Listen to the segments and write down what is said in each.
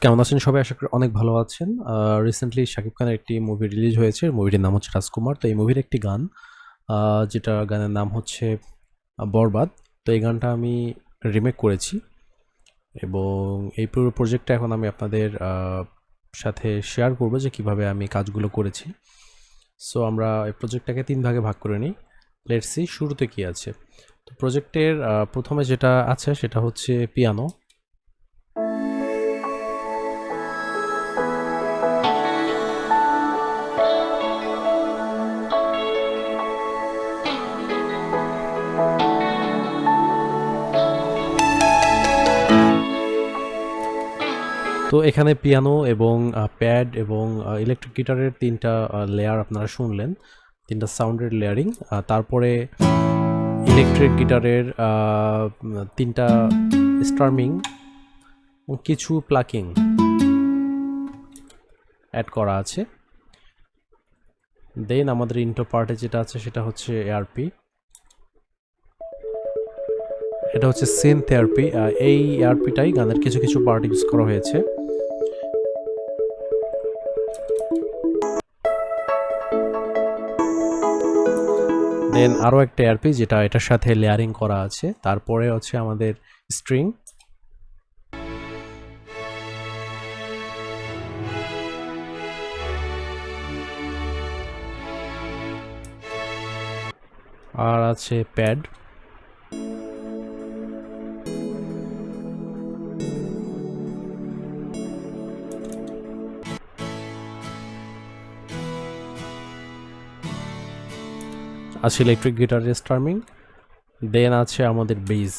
কেমন আছেন সবাই? আশা করি অনেক ভালো আছেন। রিসেন্টলি শাকিব খানের একটি মুভি রিলিজ হয়েছে। মুভিটির নাম হচ্ছে রাজকুমার। তো এই মুভির একটি গান, যেটা গানের নাম হচ্ছে বরবাদ। তো এই গানটা আমি রিমেক করেছি এবং এই পুরো প্রজেক্টটা এখন আমি আপনাদের সাথে শেয়ার করব যে কিভাবে আমি কাজগুলো করেছি। সো আমরা এই প্রজেক্টটাকে 3 ভাগে ভাগ করে নিই। লেটস সি শুরুতে কি আছে। তো প্রজেক্টের প্রথমে যেটা আছে সেটা হচ্ছে পিয়ানো। তো এখানে পিয়ানো এবং প্যাড এবং ইলেকট্রিক গিটারের 3টা লেয়ার আপনারা শুনলেন, 3টা সাউন্ডের লেয়ারিং। তারপরে ইলেকট্রিক গিটারের 3টা স্টার্মিং এবং কিছু প্লাকিং অ্যাড করা আছে। দেন আমাদের ইন্ট্রো পার্টে যেটা আছে সেটা হচ্ছে এআরপি। এটা হচ্ছে সিনথ এআরপি। এই এআরপিটাই গানের কিছু কিছু পার্ট ইউজ করা হয়েছে। দেন আরও একটা এআরপি যেটা এটার সাথে লেয়ারিং করা আছে। তারপরে হচ্ছে আমাদের স্ট্রিং, আর আছে প্যাড। আছে ইলেকট্রিক গিটারের স্টার্মিং। দেন আছে আমাদের বেস।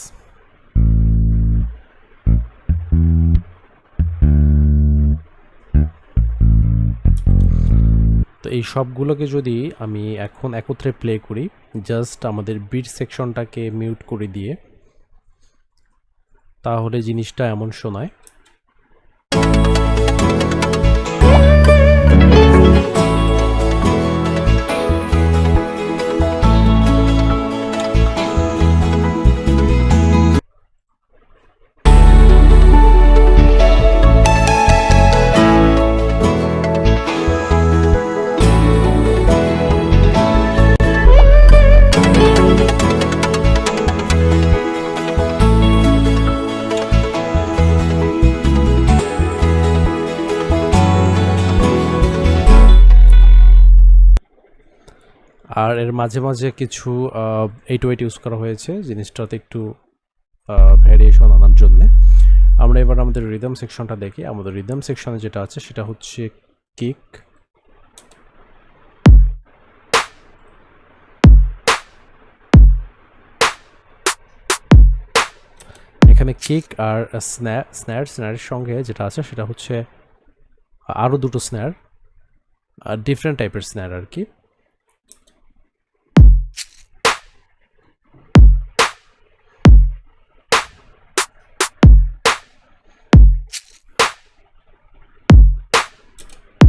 তো এই সবগুলোকে যদি আমি এখন একত্রে প্লে করি, জাস্ট আমাদের বিট সেকশনটাকে মিউট করে দিয়ে, তাহলে জিনিসটা এমন শোনায়। আর এর মাঝে মাঝে কিছু 808 ইউজ করা হয়েছে জিনিসটাতে একটু ভ্যারিয়েশন আনার জন্যে। আমরা এবার আমাদের রিদম সেকশনটা দেখি। আমাদের রিদম সেকশনে যেটা আছে সেটা হচ্ছে কিক। এখানে কিক আর স্ন্যারের সঙ্গে যেটা আছে সেটা হচ্ছে আরও দুটো স্ন্যার, ডিফারেন্ট টাইপের স্ন্যার আর কি।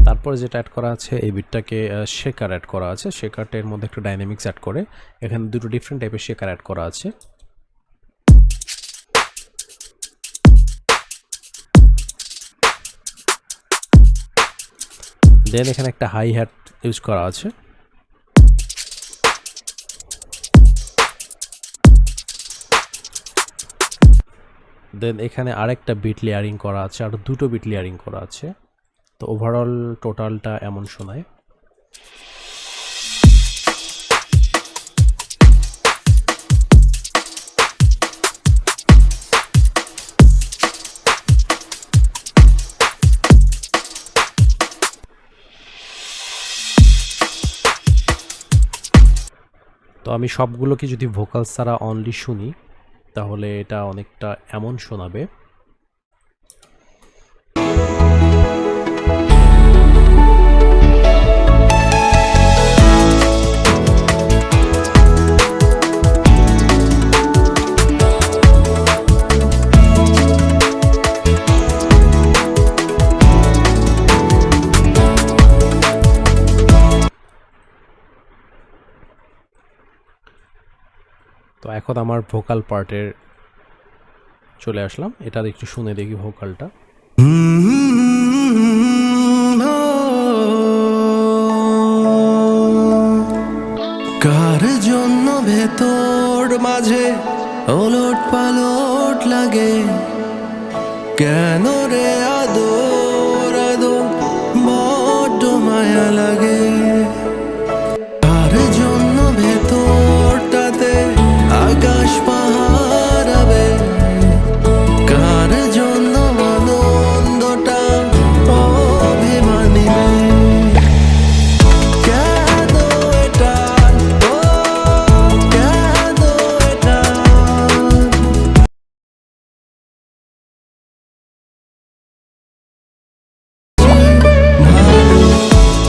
তারপরে যেটা অ্যাড করা আছে এই বিটটাকে শেকার অ্যাড করা আছে। শেকারটার মধ্যে একটু ডাইনামিক্স অ্যাড করে এখানে দুটো ডিফারেন্ট টাইপের শেকার অ্যাড করা আছে। দেন এখানে একটা হাই হ্যাট ইউজ করা আছে। দেন এখানে আরেকটা বিট লেয়ারিং করা আছে, আর দুটো বিট লেয়ারিং করা আছে। তো ওভারঅল টোটালটা এমন শোনায়। তো আমি সবগুলোকে যদি ভোকাল ছাড়া অনলি শুনি তাহলে এটা অনেকটা এমন শোনাবে। তো এখন আমার ভোকাল পার্টের চলে আসলাম। এটা একটু শুনে দেখি ভোকালটা। তোর মাঝে ওলট পালট লাগে কেন রে আদর আদর বড্ড মায়া লাগে কার জন্য ভেতরটাতে আকাশ পাহারাবে কার জন্য আনন্দটা অভিমানী কেন এটা ও কেন এটা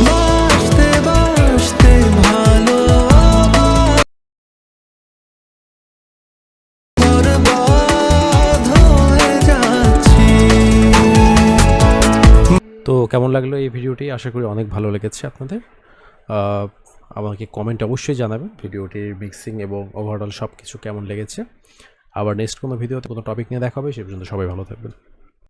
বাসতে বাসতে ভালো বরবাদ হয়ে যাচ্ছি। তো কেমন লাগলো এই ভিডিওটি? আশা করি অনেক ভালো লেগেছে আপনাদের। আমাকে কমেন্ট অবশ্যই জানাবেন ভিডিওটির মিক্সিং এবং ওভারঅল সব কিছু কেমন লেগেছে। আবার নেক্সট কোনো ভিডিওতে কোনো টপিক নিয়ে দেখা হবে। সে পর্যন্ত সবাই ভালো থাকবেন।